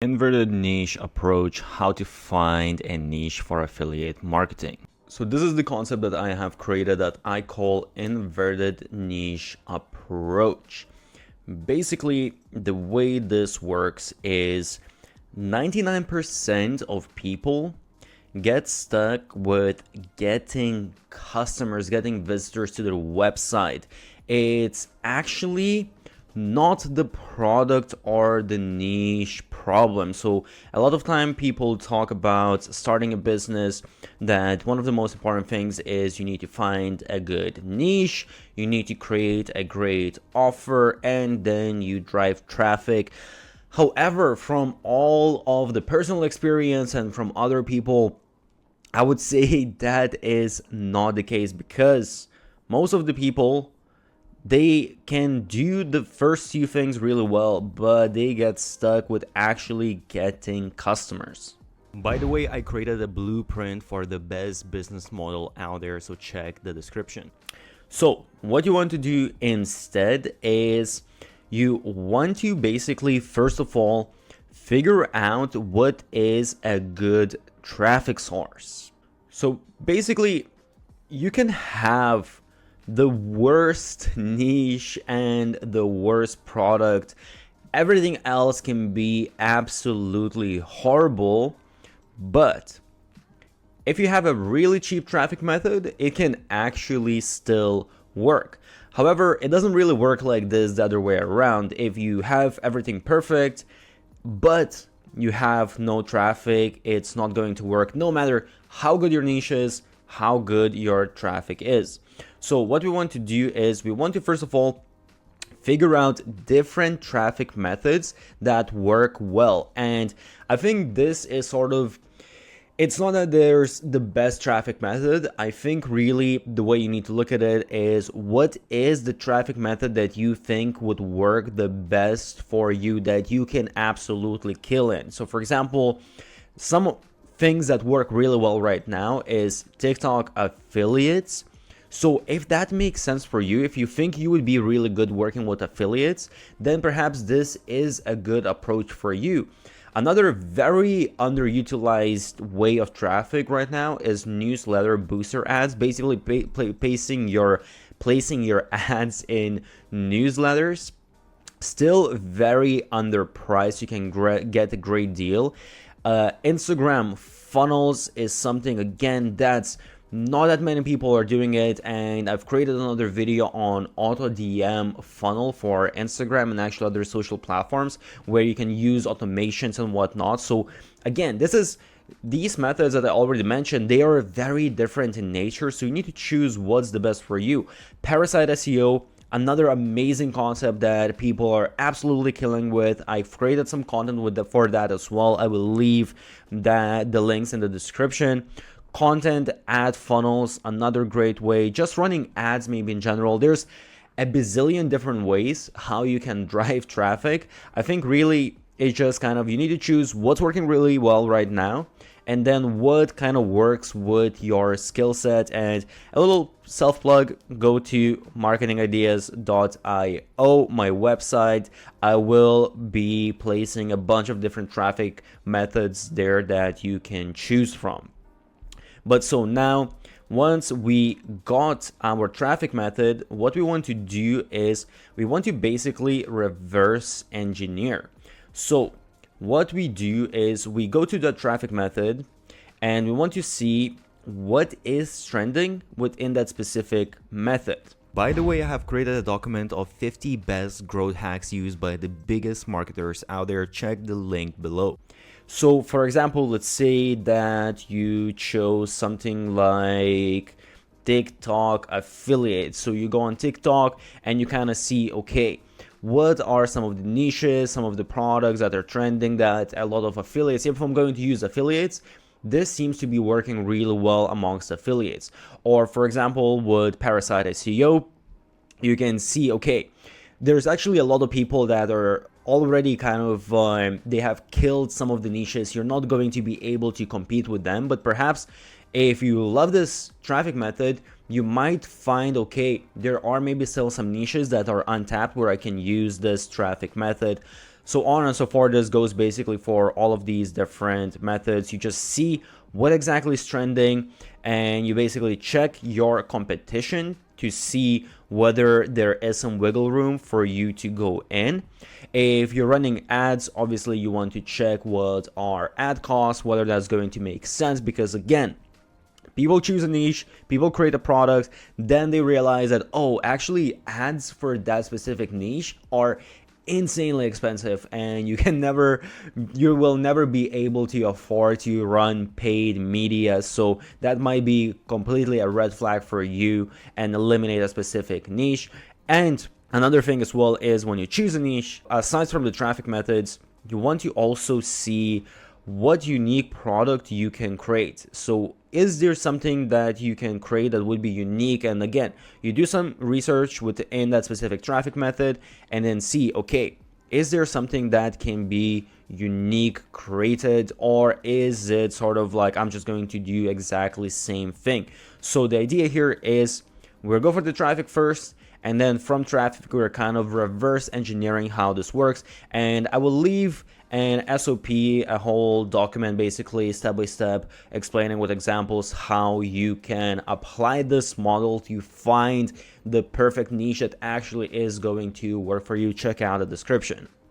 Inverted niche approach, how to find a niche for affiliate marketing. So this is the concept that I have created that I call inverted niche approach. Basically, the way this works is 99% of people get stuck with getting customers, getting visitors to their website. It's actually not the product or the niche problem. So a lot of time people talk about starting a business, that one of the most important things is you need to find a good niche, you need to create a great offer, and then you drive traffic. However, from all of the personal experience and from other people, I would say that is not the case, because most of the people, they can do the first few things really well, but they get stuck with actually getting customers. By the way, I created a blueprint for the best business model out there, so check the description. So what you want to do instead is you want to basically, first of all, figure out what is a good traffic source. So basically, you can have the worst niche and the worst product. Everything else can be absolutely horrible, but if you have a really cheap traffic method, it can actually still work. However, it doesn't really work like this the other way around. If you have everything perfect, but you have no traffic, it's not going to work, no matter how good your niche is, how good your traffic is. So what we want to do is we want to first of all figure out different traffic methods that work well. And I think this is sort of, it's not that there's the best traffic method. I think really the way you need to look at it is, what is the traffic method that you think would work the best for you, that you can absolutely kill in. So for example, some things that work really well right now is TikTok affiliates. So if that makes sense for you, if you think you would be really good working with affiliates, then perhaps this is a good approach for you. Another very underutilized way of traffic right now is newsletter booster ads. Basically placing your ads in newsletters. Still very underpriced. You can get a great deal. Instagram funnels is something, again, that's not that many people are doing it, and I've created another video on auto DM funnel for Instagram and actually other social platforms where you can use automations and whatnot. So again, these methods that I already mentioned, they are very different in nature, so you need to choose what's the best for you. Parasite SEO, another amazing concept that people are absolutely killing with. I've created some content for that as well. I will leave the links in the description. Content ad funnels, another great way. Just running ads maybe in general. There's a bazillion different ways how you can drive traffic. I think really it's just kind of, you need to choose what's working really well right now, and then what kind of works with your skill set. And a little self plug, go to marketingideas.io, my website. I will be placing a bunch of different traffic methods there that you can choose from. But so now, once we got our traffic method, what we want to do is we want to basically reverse engineer. So what we do is we go to the traffic method and we want to see what is trending within that specific method. By the way, I have created a document of 50 best growth hacks used by the biggest marketers out there. Check the link below. So for example, let's say that you chose something like TikTok affiliates. So you go on TikTok and you kind of see, okay, what are some of the niches, some of the products that are trending that a lot of affiliates, if I'm going to use affiliates, this seems to be working really well amongst affiliates. Or for example, with Parasite SEO, you can see, okay, there's actually a lot of people that are already kind of, they have killed some of the niches. You're not going to be able to compete with them, but perhaps if you love this traffic method, you might find, okay, there are maybe still some niches that are untapped where I can use this traffic method. so on and so forth. This goes basically for all of these different methods. You just see what exactly is trending, and you basically check your competition to see whether there is some wiggle room for you to go in. If you're running ads, obviously you want to check what are ad costs, whether that's going to make sense, because again, people choose a niche, people create a product, then they realize that, oh, actually ads for that specific niche are insanely expensive, and you will never be able to afford to run paid media. So that might be completely a red flag for you, and eliminate a specific niche. And another thing as well is, when you choose a niche, aside from the traffic methods, you want to also see what unique product you can create. So is there something that you can create that would be unique? And again, you do some research within that specific traffic method, and then see, okay, is there something that can be unique created, or is it sort of like I'm just going to do exactly same thing? So the idea here is we'll go for the traffic first, and then from traffic we're kind of reverse engineering how this works. And I will leave an SOP, a whole document basically step by step, explaining with examples how you can apply this model to find the perfect niche that actually is going to work for you. Check out the description.